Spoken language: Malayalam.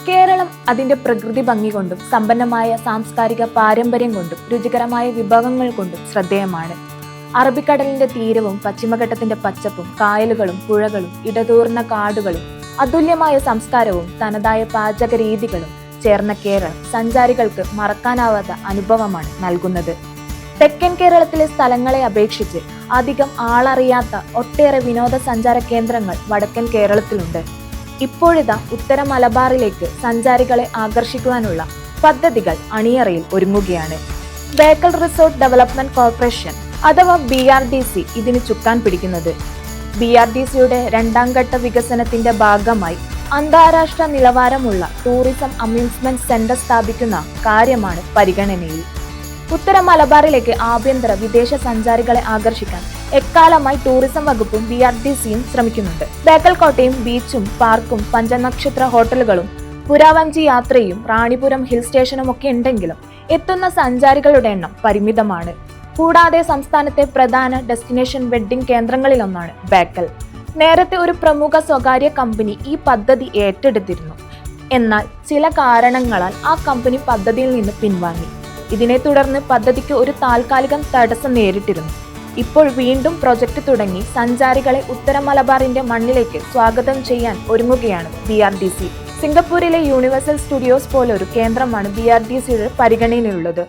കേരളം അതിന്റെ പ്രകൃതി ഭംഗി കൊണ്ടും സമ്പന്നമായ സാംസ്കാരിക പാരമ്പര്യം കൊണ്ടും രുചികരമായ വിഭവങ്ങൾ കൊണ്ടും ശ്രദ്ധേയമാണ്. അറബിക്കടലിന്റെ തീരവും പശ്ചിമഘട്ടത്തിന്റെ പച്ചപ്പും കായലുകളും പുഴകളും ഇടതൂർന്ന കാടുകളും അതുല്യമായ സംസ്കാരവും തനതായ പാചക രീതികളും ചേർന്ന കേരളം സഞ്ചാരികൾക്ക് മറക്കാനാവാത്ത അനുഭവമാണ് നൽകുന്നത്. തെക്കൻ കേരളത്തിലെ സ്ഥലങ്ങളെ അപേക്ഷിച്ച് അധികം ആളറിയാത്ത ഒട്ടേറെ വിനോദസഞ്ചാര കേന്ദ്രങ്ങൾ വടക്കൻ കേരളത്തിലുണ്ട്. ഇപ്പോഴിതാ ഉത്തര മലബാറിലേക്ക് സഞ്ചാരികളെ ആകർഷിക്കുവാനുള്ള പദ്ധതികൾ അണിയറയിൽ ഒരുങ്ങുകയാണ്. ബേക്കൽ റിസോർട്ട് ഡെവലപ്മെന്റ് കോർപ്പറേഷൻ അഥവാ BRDC ഇതിന് ചുക്കാൻ പിടിക്കുന്നത്. BRDCയുടെ രണ്ടാം ഘട്ട വികസനത്തിന്റെ ഭാഗമായി അന്താരാഷ്ട്ര നിലവാരമുള്ള ടൂറിസം അമ്യൂസ്മെന്റ് സെന്റർ സ്ഥാപിക്കുന്ന കാര്യമാണ് പരിഗണനയിൽ. ഉത്തര മലബാറിലേക്ക് ആഭ്യന്തര വിദേശ സഞ്ചാരികളെ ആകർഷിക്കാൻ എക്കാലമായി ടൂറിസം വകുപ്പും BRDCയും ശ്രമിക്കുന്നുണ്ട്. ബേക്കൽ കോട്ടയും ബീച്ചും പാർക്കും പഞ്ചനക്ഷത്ര ഹോട്ടലുകളും പുരാവഞ്ചി യാത്രയും റാണിപുരം ഹിൽ സ്റ്റേഷനും ഒക്കെ ഉണ്ടെങ്കിലും എത്തുന്ന സഞ്ചാരികളുടെ എണ്ണം പരിമിതമാണ്. കൂടാതെ സംസ്ഥാനത്തെ പ്രധാന ഡെസ്റ്റിനേഷൻ വെഡ്ഡിംഗ് കേന്ദ്രങ്ങളിലൊന്നാണ് ബേക്കൽ. നേരത്തെ ഒരു പ്രമുഖ സ്വകാര്യ കമ്പനി ഈ പദ്ധതി ഏറ്റെടുത്തിരുന്നു. എന്നാൽ ചില കാരണങ്ങളാൽ ആ കമ്പനി പദ്ധതിയിൽ നിന്ന് പിൻവാങ്ങി. ഇതിനെ തുടർന്ന് പദ്ധതിക്ക് ഒരു താൽക്കാലിക തടസ്സം നേരിട്ടിരുന്നു. ഇപ്പോൾ വീണ്ടും പ്രൊജക്ട് തുടങ്ങി സഞ്ചാരികളെ ഉത്തര മലബാറിന്റെ മണ്ണിലേക്ക് സ്വാഗതം ചെയ്യാൻ ഒരുങ്ങുകയാണ് BRDC. സിംഗപ്പൂരിലെ യൂണിവേഴ്സൽ സ്റ്റുഡിയോസ് പോലൊരു കേന്ദ്രമാണ് BRDCയുടെ പരിഗണനയിലുള്ളത്.